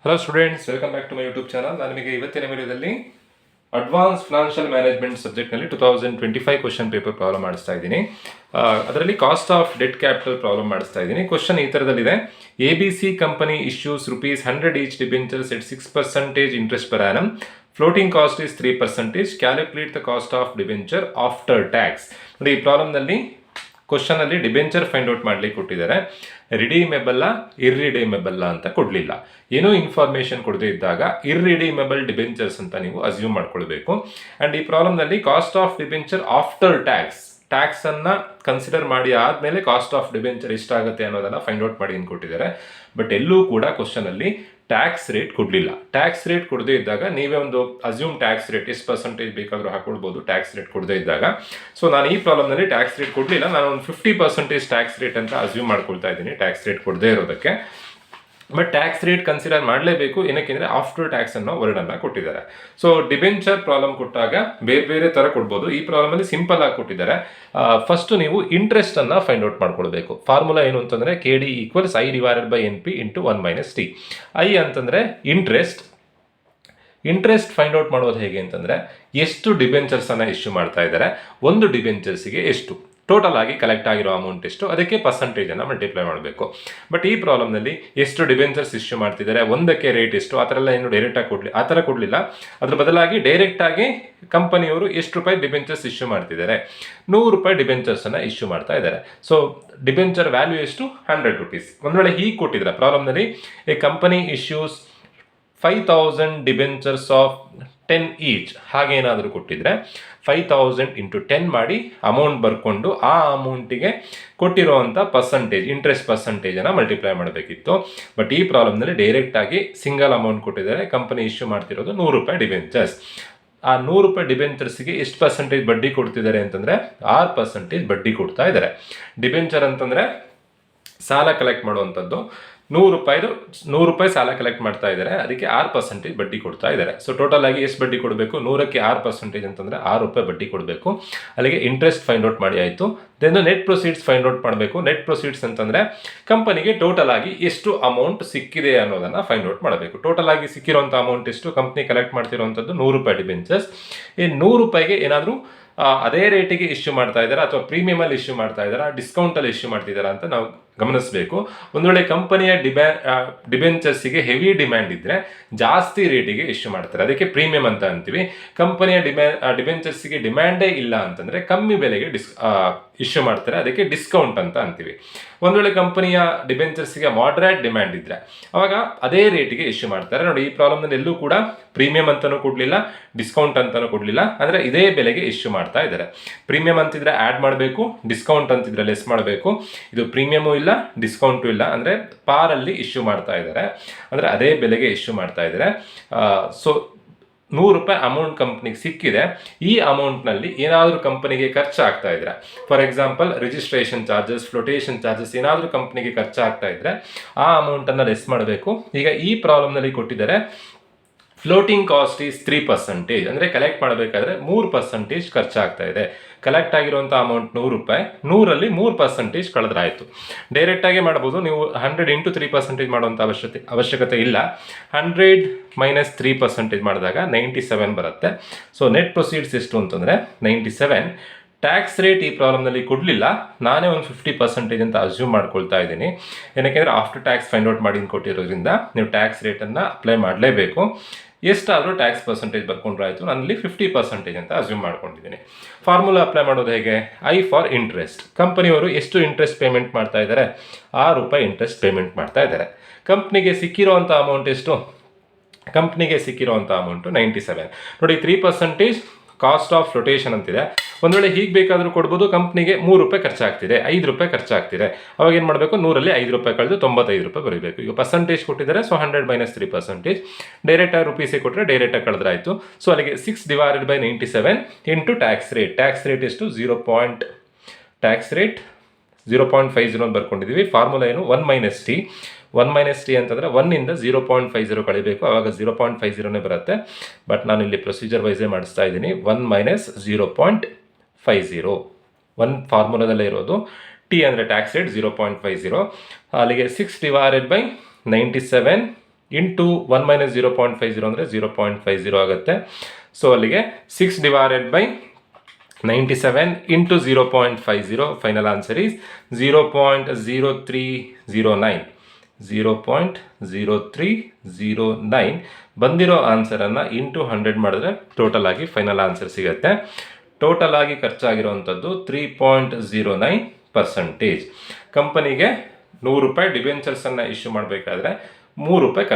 Hello students, welcome back to my YouTube channel. ನಾನು ನಿಮಗೆ ಇವತ್ತಿನ ವಿಡಿಯೋದಲ್ಲಿ ಅಡ್ವಾನ್ಸ್ ಫಿನಾನ್ಷಿಯಲ್ ಮ್ಯಾನೇಜ್ಮೆಂಟ್ ಸಬ್ಜೆಕ್ಟ್ನಲ್ಲಿ 2025 ಕ್ವಶನ್ ಪೇಪರ್ ಪ್ರಾಬ್ಲಮ್ ಮಾಡಿಸ್ತಾ ಇದ್ದೀನಿ. ಅದರಲ್ಲಿ cost of debt capital problem ಮಾಡಿಸ್ತಾ ಇದ್ದೀನಿ. ಕ್ವಶನ್ ಈ ಥರದಲ್ಲಿದೆ: ABC company issues ₹100 each debentures at 6% interest per annum. Floating cost is 3%. Calculate the cost of debenture after tax. ನೋಡಿ, ಈ ಪ್ರಾಬ್ಲಮ್ನಲ್ಲಿ ಕ್ವಶನ್ ಅಲ್ಲಿ ಡಿಬೆಂಚರ್ ಫೈಂಡ್ ಔಟ್ ಮಾಡ್ಲಿಕ್ಕೆ ಕೊಟ್ಟಿದ್ದಾರೆ. ರಿಡೀಮೇಬಲ್ ಇರ್ರಿಡೀಮೇಬಲ್ ಅಂತ ಕೊಡಲಿಲ್ಲ. ಏನೋ ಇನ್ಫಾರ್ಮೇಶನ್ ಕೊಡದೇ ಇದ್ದಾಗ ಇರ್ರಿಡೀಮೇಬಲ್ ಡಿಬೆಂಚರ್ಸ್ ಅಂತ ನೀವು ಅಸ್ಯೂಮ್ ಮಾಡ್ಕೊಳ್ಬೇಕು. ಅಂಡ್ ಈ ಪ್ರಾಬ್ಲಮ್ನಲ್ಲಿ cost of debenture after tax ಅನ್ನ ಕನ್ಸಿಡರ್ ಮಾಡಿ ಆದ್ಮೇಲೆ ಕಾಸ್ಟ್ ಆಫ್ ಡಿಬೆಂಚರ್ ಎಷ್ಟಾಗುತ್ತೆ ಅನ್ನೋದನ್ನ ಫೈಂಡ್ ಔಟ್ ಮಾಡಿ ಕೊಟ್ಟಿದ್ದಾರೆ. ಬಟ್ ಎಲ್ಲೂ ಕೂಡ ಕ್ವಶನ್ ಅಲ್ಲಿ ಟ್ಯಾಕ್ಸ್ ರೇಟ್ ಕೊಡಲಿಲ್ಲ. ಟ್ಯಾಕ್ಸ್ ರೇಟ್ ಕೊಡದೇ ಇದ್ದಾಗ ನೀವೇ ಒಂದು ಅಸ್ಯೂಮ್ ಟ್ಯಾಕ್ಸ್ ರೇಟ್ ಎಷ್ಟು ಪರ್ಸೆಂಟೇಜ್ ಬೇಕಾದರೂ ಹಾಕೊಳ್ಬೋದು ಟ್ಯಾಕ್ಸ್ ರೇಟ್ ಕೊಡದೇ ಇದ್ದಾಗ. ಸೊ ನಾನು ಈ ಪ್ರಾಬ್ಲಮ್ನಲ್ಲಿ ಟ್ಯಾಕ್ಸ್ ರೇಟ್ ಕೊಡಲಿಲ್ಲ, ನಾನು ಒಂದು 50% ಟ್ಯಾಕ್ಸ್ ರೇಟ್ ಅಂತ ಅಸ್ಯೂಮ್ ಮಾಡ್ಕೊಳ್ತಾ ಇದ್ದೀನಿ ಟ್ಯಾಕ್ಸ್ ರೇಟ್ ಕೊಡದೇ ಇರೋದಕ್ಕೆ. ಬಟ್ ಟ್ಯಾಕ್ಸ್ ರೇಟ್ ಕನ್ಸಿಡರ್ ಮಾಡಲೇಬೇಕು, ಏನಕ್ಕೆಂದರೆ ಆಫ್ಟರ್ ಟ್ಯಾಕ್ಸ್ ಅನ್ನೋ ವರ್ಡನ್ನು ಕೊಟ್ಟಿದ್ದಾರೆ. ಸೊ ಡಿಬೆಂಚರ್ ಪ್ರಾಬ್ಲಮ್ ಕೊಟ್ಟಾಗ ಬೇರೆ ಬೇರೆ ಥರ ಕೊಡ್ಬೋದು. ಈ ಪ್ರಾಬ್ಲಮಲ್ಲಿ ಸಿಂಪಲ್ ಆಗಿ ಕೊಟ್ಟಿದ್ದಾರೆ. ಫಸ್ಟ್ ನೀವು ಇಂಟ್ರೆಸ್ಟ್ ಅನ್ನ ಫೈಂಡ್ ಔಟ್ ಮಾಡ್ಕೊಳ್ಬೇಕು. ಫಾರ್ಮುಲಾ ಏನು ಅಂತಂದರೆ KD = I/NP × 1 - T. I ಅಂತಂದರೆ ಇಂಟ್ರೆಸ್ಟ್ ಫೈಂಡ್ ಔಟ್ ಮಾಡೋದು ಹೇಗೆ ಅಂತಂದರೆ, ಎಷ್ಟು ಡಿಬೆಂಚರ್ಸ್ ಅನ್ನ ಇಶ್ಯೂ ಮಾಡ್ತಾ ಇದ್ದಾರೆ, ಒಂದು ಡಿಬೆಂಚರ್ಸ್ಗೆ ಎಷ್ಟು, ಟೋಟಲ್ ಆಗಿ ಕಲೆಕ್ಟ್ ಆಗಿರೋ ಅಮೌಂಟ್ ಎಷ್ಟು, ಅದಕ್ಕೆ ಪರ್ಸೆಂಟೇಜನ್ನು ಮಲ್ಟಿಪ್ಲೈ ಮಾಡಬೇಕು. ಬಟ್ ಈ ಪ್ರಾಬ್ಲಮ್ನಲ್ಲಿ ಎಷ್ಟು ಡಿಬೆಂಚರ್ಸ್ ಇಶ್ಯೂ ಮಾಡ್ತಿದ್ದಾರೆ, ಒಂದಕ್ಕೆ ರೇಟ್ ಎಷ್ಟು, ಆ ಥರ ಎಲ್ಲ ಏನು ಡೈರೆಕ್ಟಾಗಿ ಆ ಥರ ಕೊಡಲಿಲ್ಲ. ಅದ್ರ ಬದಲಾಗಿ ಡೈರೆಕ್ಟಾಗಿ ಕಂಪನಿಯವರು ಎಷ್ಟು ರೂಪಾಯಿ ಡಿಬೆಂಚರ್ಸ್ ಇಶ್ಯೂ ಮಾಡ್ತಿದ್ದಾರೆ, ₹100 ಡಿಬೆಂಚರ್ಸನ್ನು ಇಶ್ಯೂ ಮಾಡ್ತಾ ಇದ್ದಾರೆ. ಸೊ ಡಿಬೆಂಚರ್ ವ್ಯಾಲ್ಯೂ ಎಷ್ಟು, ₹100. ಒಂದು ವೇಳೆ ಹೀಗೆ ಕೊಟ್ಟಿದ್ದಾರೆ ಪ್ರಾಬ್ಲಮ್ನಲ್ಲಿ, A company issues 5,000 debentures of 10 each, ಹಾಗೇನಾದರೂ ಕೊಟ್ಟಿದ್ರೆ 5,000 × 10 ಮಾಡಿ ಅಮೌಂಟ್ ಬರ್ಕೊಂಡು ಆ ಅಮೌಂಟಿಗೆ ಕೊಟ್ಟಿರೋವಂಥ ಇಂಟ್ರೆಸ್ಟ್ ಪರ್ಸೆಂಟೇಜನ್ನು ಮಲ್ಟಿಪ್ಲೈ ಮಾಡಬೇಕಿತ್ತು. ಬಟ್ ಈ ಪ್ರಾಬ್ಲಮ್ನಲ್ಲಿ ಡೈರೆಕ್ಟಾಗಿ ಸಿಂಗಲ್ ಅಮೌಂಟ್ ಕೊಟ್ಟಿದ್ದಾರೆ. ಕಂಪನಿ ಇಶ್ಯೂ ಮಾಡ್ತಿರೋದು ₹100 ಡಿಬೆಂಚರ್ಸ್. ಆ ₹100 ಡಿಬೆಂಚರ್ಸ್ಗೆ ಎಷ್ಟು ಪರ್ಸೆಂಟೇಜ್ ಬಡ್ಡಿ ಕೊಡ್ತಿದ್ದಾರೆ ಅಂತಂದರೆ 6% ಬಡ್ಡಿ ಕೊಡ್ತಾ ಇದ್ದಾರೆ. ಡಿಬೆಂಚರ್ ಅಂತಂದರೆ ಸಾಲ ಕಲೆಕ್ಟ್ ಮಾಡುವಂಥದ್ದು. ₹100 ಸಾಲ ಕಲೆಕ್ಟ್ ಮಾಡ್ತಾ ಇದ್ದಾರೆ, ಅದಕ್ಕೆ 6% ಬಡ್ಡಿ ಕೊಡ್ತಾ ಇದ್ದಾರೆ. ಸೊ ಟೋಟಲ್ ಆಗಿ ಎಷ್ಟು ಬಡ್ಡಿ ಕೊಡಬೇಕು, 100ಕ್ಕೆ 6% ಅಂತಂದರೆ ₹6 ಬಡ್ಡಿ ಕೊಡಬೇಕು. ಅಲ್ಲಿಗೆ ಇಂಟ್ರೆಸ್ಟ್ ಫೈಂಡ್ ಔಟ್ ಮಾಡಿ ಆಯಿತು. Then net proceeds find out ಮಾಡಬೇಕು. ನೆಟ್ ಪ್ರೊಸೀಡ್ಸ್ ಅಂತಂದರೆ ಕಂಪನಿಗೆ ಟೋಟಲ್ ಆಗಿ ಎಷ್ಟು ಅಮೌಂಟ್ ಸಿಕ್ಕಿದೆ ಅನ್ನೋದನ್ನು ಫೈಂಡ್ ಔಟ್ ಮಾಡಬೇಕು. ಟೋಟಲ್ ಆಗಿ ಸಿಕ್ಕಿರೋಂಥ ಅಮೌಂಟ್ ಎಷ್ಟು, ಕಂಪ್ನಿ ಕಲೆಕ್ಟ್ ಮಾಡ್ತಿರೋವಂಥದ್ದು ₹100 ಡಿಬೆಂಚರ್ಸ್. ಈ ₹100ಗೆ ಏನಾದರೂ ಅದೇ ರೇಟಿಗೆ ಇಶ್ಯೂ ಮಾಡ್ತಾ ಇದ್ದಾರೆ ಅಥವಾ ಪ್ರೀಮಿಯಮಲ್ಲಿ ಇಶ್ಯೂ ಮಾಡ್ತಾ ಇದ್ದಾರೆ, ಡಿಸ್ಕೌಂಟಲ್ಲಿ ಇಶ್ಯೂ ಮಾಡ್ತಿದ್ದಾರೆ ಅಂತ ನಾವು ಗಮನಿಸಬೇಕು. ಒಂದು ವೇಳೆ ಕಂಪನಿಯ ಡಿಬೆಂಚರ್ಸಿಗೆ ಹೆವಿ ಡಿಮ್ಯಾಂಡ್ ಇದ್ದರೆ ಜಾಸ್ತಿ ರೇಟಿಗೆ ಇಶ್ಯೂ ಮಾಡ್ತಾರೆ, ಅದಕ್ಕೆ ಪ್ರೀಮಿಯಂ ಅಂತ ಅಂತೀವಿ. ಕಂಪನಿಯ ಡಿಬೆಂಚರ್ಸಿಗೆ ಡಿಮ್ಯಾಂಡೇ ಇಲ್ಲ ಅಂತಂದರೆ ಕಮ್ಮಿ ಬೆಲೆಗೆ ಇಶ್ಯೂ ಮಾಡ್ತಾರೆ, ಅದಕ್ಕೆ ಡಿಸ್ಕೌಂಟ್ ಅಂತ ಅಂತೀವಿ. ಒಂದು ವೇಳೆ ಕಂಪನಿಯ ಡಿಬೆಂಚರ್ಸ್ಗೆ ಮಾಡ್ರೇಟ್ ಡಿಮ್ಯಾಂಡ್ ಇದ್ದರೆ ಅವಾಗ ಅದೇ ರೇಟಿಗೆ ಇಶ್ಯೂ ಮಾಡ್ತಾರೆ. ನೋಡಿ, ಈ ಪ್ರಾಬ್ಲಮ್ನಲ್ಲಿ ಎಲ್ಲೂ ಕೂಡ ಪ್ರೀಮಿಯಂ ಅಂತಲೂ ಕೊಡಲಿಲ್ಲ, ಡಿಸ್ಕೌಂಟ್ ಅಂತಲೂ ಕೊಡಲಿಲ್ಲ, ಅಂದರೆ ಇದೇ ಬೆಲೆಗೆ ಇಶ್ಯೂ ಮಾಡ್ತಾ ಇದ್ದಾರೆ. ಪ್ರೀಮಿಯಂ ಅಂತಿದ್ರೆ ಆ್ಯಡ್ ಮಾಡಬೇಕು, ಡಿಸ್ಕೌಂಟ್ ಅಂತಿದ್ರೆ ಲೆಸ್ ಮಾಡಬೇಕು. ಇದು ಪ್ರೀಮಿಯಮೂ ಇಲ್ಲ, ಡಿಸ್ಕೌಂಟು ಇಲ್ಲ, ಅಂದರೆ ಪಾರಲ್ಲಿ ಇಶ್ಯೂ ಮಾಡ್ತಾ ಇದ್ದಾರೆ, ಅಂದರೆ ಅದೇ ಬೆಲೆಗೆ ಇಶ್ಯೂ ಮಾಡ್ತಾ ಇದ್ದಾರೆ. ಸೊ ₹100 ಅಮೌಂಟ್ ಕಂಪ್ನಿಗೆ ಸಿಕ್ಕಿದೆ. ಈ ಅಮೌಂಟ್ನಲ್ಲಿ ಏನಾದರೂ ಕಂಪನಿಗೆ ಖರ್ಚಾಗ್ತಾ ಇದ್ರೆ, for example registration charges, flotation charges ಏನಾದರೂ ಕಂಪ್ನಿಗೆ ಖರ್ಚಾಗ್ತಾ ಇದ್ರೆ ಆ ಅಮೌಂಟನ್ನು ಲೆಸ್ ಮಾಡಬೇಕು. ಈಗ ಈ ಪ್ರಾಬ್ಲಮ್ನಲ್ಲಿ ಕೊಟ್ಟಿದ್ದಾರೆ ಫ್ಲೋಟಿಂಗ್ ಕಾಸ್ಟ್ ಈಸ್ 3%, ಅಂದರೆ ಕಲೆಕ್ಟ್ ಮಾಡಬೇಕಾದ್ರೆ 3% ಖರ್ಚಾಗ್ತಾ ಇದೆ. ಕಲೆಕ್ಟ್ ಆಗಿರುವಂಥ ಅಮೌಂಟ್ ₹100, 100ರಲ್ಲಿ 3% ಕಳೆದ್ರಾಯಿತು. ಡೈರೆಕ್ಟಾಗಿ ಮಾಡ್ಬೋದು, ನೀವು 100 × 3% ಮಾಡುವಂಥ ಅವಶ್ಯಕತೆ ಇಲ್ಲ. 100 - 3% ಮಾಡಿದಾಗ 97 ಬರುತ್ತೆ. ಸೊ ನೆಟ್ ಪ್ರೊಸೀಡ್ಸ್ ಎಷ್ಟು ಅಂತಂದರೆ 97. ಟ್ಯಾಕ್ಸ್ ರೇಟ್ ಈ ಪ್ರಾಬ್ಲಮ್ನಲ್ಲಿ ಕೊಡಲಿಲ್ಲ, ನಾನೇ ಒಂದು 50% ಅಂತ ಅಸ್ಯೂಮ್ ಮಾಡ್ಕೊಳ್ತಾ ಇದ್ದೀನಿ. ಏನಕ್ಕೆಂದರೆ ಆಫ್ಟರ್ ಟ್ಯಾಕ್ಸ್ ಫೈಂಡ್ ಔಟ್ ಮಾಡಿ ಕೊಟ್ಟಿರೋದ್ರಿಂದ ನೀವು ಟ್ಯಾಕ್ಸ್ ರೇಟನ್ನು ಅಪ್ಲೈ ಮಾಡಲೇಬೇಕು. ಎಷ್ಟಾದರೂ ಟ್ಯಾಕ್ಸ್ ಪರ್ಸೆಂಟೇಜ್ ಬರ್ಕೊಂಡ್ರೆ ಆಯಿತು, ನಾನಲ್ಲಿ 50% ಅಂತ ಅಸ್ಯೂಮ್ ಮಾಡ್ಕೊಂಡಿದ್ದೀನಿ. ಫಾರ್ಮುಲಾ ಅಪ್ಲೈ ಮಾಡೋದು ಹೇಗೆ, I ಫಾರ್ ಇಂಟ್ರೆಸ್ಟ್. ಕಂಪನಿಯವರು ಎಷ್ಟು ಇಂಟ್ರೆಸ್ಟ್ ಪೇಮೆಂಟ್ ಮಾಡ್ತಾ ಇದ್ದಾರೆ, ₹6 ಇಂಟ್ರೆಸ್ಟ್ ಪೇಮೆಂಟ್ ಮಾಡ್ತಾ ಇದ್ದಾರೆ. ಕಂಪ್ನಿಗೆ ಸಿಕ್ಕಿರೋವಂಥ ಅಮೌಂಟ್ ಎಷ್ಟು, ಕಂಪ್ನಿಗೆ ಸಿಕ್ಕಿರೋವಂಥ ಅಮೌಂಟು 97. ನೋಡಿ, 3% ಕಾಸ್ಟ್ ಆಫ್ ಫ್ಲೋಟೇಷನ್ ಅಂತಿದೆ. ಒಂದು ವೇಳೆ ಹೀಗೆ ಬೇಕಾದರೂ ಕೊಡ್ಬೋದು, ಕಂಪ್ನಿಗೆ ₹3 ಖರ್ಚಾಗ್ತಿದೆ, ₹5 ಖರ್ಚಾಗ್ತಿದೆ. ಅವಾಗ ಏನು ಮಾಡಬೇಕು, 100ರಲ್ಲಿ ₹5 ಕಳೆದು ₹95 ಬರೀಬೇಕು. ಈಗ ಪರ್ಸೆಂಟೇಜ್ ಕೊಟ್ಟಿದ್ದಾರೆ, ಸೊ 100 - 3%. ಡೈರೆಕ್ಟಾಗಿ ರುಪೀಸಿಗೆ ಕೊಟ್ಟರೆ ಡೈರೆಕ್ಟಾಗಿ ಕಳೆದ್ರಾಯಿತು. ಸೊ ಅಲ್ಲಿಗೆ 6/97 into tax rate. Tax rate ಎಷ್ಟು, 0.50 ಅಂತ ಬರ್ಕೊಂಡಿದ್ದೀವಿ. ಫಾರ್ಮುಲಾ ಏನು, 1 - T. 1 - T ಅಂತಂದರೆ 1ಇಂದ 0.50 ಕಳಿಬೇಕು, ಆವಾಗ 0.50 ಬರುತ್ತೆ. ಬಟ್ ನಾನು ಇಲ್ಲಿ ಪ್ರೊಸೀಜರ್ ವೈಸೇ ಮಾಡಿಸ್ತಾ ಇದ್ದೀನಿ. 1 - 0.50 1 ಫಾರ್ಮುಲಾದಲ್ಲೇ ಇರೋದು. T ಅಂದರೆ ಟ್ಯಾಕ್ಸ್ ರೇಟ್ 0.50. ಅಲ್ಲಿಗೆ 6/97 ಇಂಟು 1 ಮೈನಸ್ 0.50 ಅಂದರೆ 0.50 ಆಗುತ್ತೆ. ಸೊ ಅಲ್ಲಿಗೆ 6/97 ಇಂಟು 0.50, ಫೈನಲ್ ಆನ್ಸರ್ ಈಸ್ 0.0309. 0.0309 ಬಂದಿರೋ ಆನ್ಸರನ್ನು ಇಂಟು 100 ಮಾಡಿದ್ರೆ ಟೋಟಲ್ ಆಗಿ ಫೈನಲ್ ಆನ್ಸರ್ ಸಿಗುತ್ತೆ. ಟೋಟಲ್ ಆಗಿ ಖರ್ಚಾಗಿರುವಂಥದ್ದು 3.09%. ಕಂಪನಿಗೆ 100 ರೂಪಾಯಿ ಡಿಬೆಂಚರ್ಸನ್ನು ಇಶ್ಯೂ ಮಾಡಬೇಕಾದ್ರೆ 3 ರೂಪಾಯಿ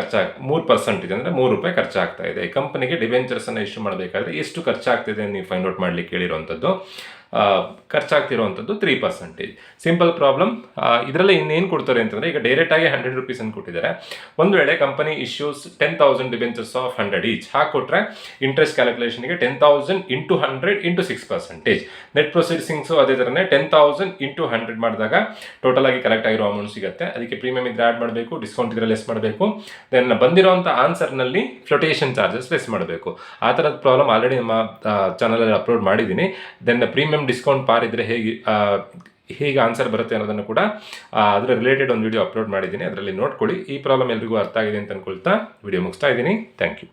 3% ಅಂದರೆ 3 ರೂಪಾಯಿ ಖರ್ಚಾಗ್ತಾ ಇದೆ. ಕಂಪನಿಗೆ ಡಿಬೆಂಚರ್ಸನ್ನು ಇಶ್ಯೂ ಮಾಡಬೇಕಾದ್ರೆ ಎಷ್ಟು ಖರ್ಚಾಗ್ತಿದೆ ನೀವು ಫೈಂಡ್ ಔಟ್ ಮಾಡಲಿಕ್ಕೆ ಹೇಳಿರುವಂಥದ್ದು. ಖರ್ಚಾಗ್ತಿರುವಂಥದ್ದು 3%. Simple problem. ಇದರಲ್ಲಿ ಇನ್ನೇನು ಕೊಡ್ತಾರೆ ಅಂತಂದರೆ, ಈಗ ಡೈರೆಕ್ಟಾಗಿ 100 ರುಪೀಸ್ ಅಂತ ಕೊಟ್ಟಿದ್ದಾರೆ. ಒಂದು ವೇಳೆ company issues 10,000 debentures of 100 each ಹಾಕೊಟ್ರೆ ಇಂಟ್ರೆಸ್ಟ್ ಕ್ಯಾಲ್ಕುಲೇಷನ್ಗೆ 10,000 ಇಂಟು 100 ಇಂಟು 6%. ನೆಟ್ ಪ್ರೊಸೀಡಿಂಗ್ಸು ಅದೇ ಥರನೇ 10,000 ಇಂಟು 100 ಮಾಡಿದಾಗ ಟೋಟಲ್ ಆಗಿ ಕಲೆಕ್ಟ್ ಆಗಿರೋ ಅಮೌಂಟ್ ಸಿಗುತ್ತೆ. ಅದಕ್ಕೆ ಪ್ರೀಮಿಯಮ್ ಇದ್ರೆ ಆ್ಯಡ್ ಮಾಡಬೇಕು, ಡಿಸ್ಕೌಂಟ್ ಇದ್ರೆ ಲೆಸ್ ಮಾಡಬೇಕು. ದೆನ್ ಬಂದಿರೋಂಥ ಆನ್ಸರ್ನಲ್ಲಿ ಫ್ಲೋಟೇಷನ್ ಚಾರ್ಜಸ್ ಲೆಸ್ ಮಾಡಬೇಕು. ಆ ಥರದ ಪ್ರಾಬ್ಲಮ್ ಆಲ್ರೆಡಿ ನಮ್ಮ ಚಾನಲಲ್ಲಿ ಅಪ್ಲೋಡ್ ಮಾಡಿದ್ದೀನಿ. ದೆನ್ ಪ್ರೀಮಿಯಮ್ ಡಿಸ್ಕೌಂಟ್ ಪಾರ್ ಇದ್ರೆ ಹೇಗೆ ಆನ್ಸರ್ ಬರುತ್ತೆ ಅನ್ನೋದನ್ನು ಕೂಡ ಅದರ ರಿಲೇಟೆಡ್ ಒಂದು ವಿಡಿಯೋ ಅಪ್ಲೋಡ್ ಮಾಡಿದ್ದೀನಿ, ಅದರಲ್ಲಿ ನೋಡ್ಕೊಳ್ಳಿ. ಈ ಪ್ರಾಬ್ಲಮ್ ಎಲ್ರಿಗೂ ಅರ್ಥ ಆಗಿದೆ ಅಂತ ಅನ್ಕೊಳ್ತಾ ವಿಡಿಯೋ ಮುಗಿಸ್ತಾ ಇದ್ದೀನಿ. Thank you.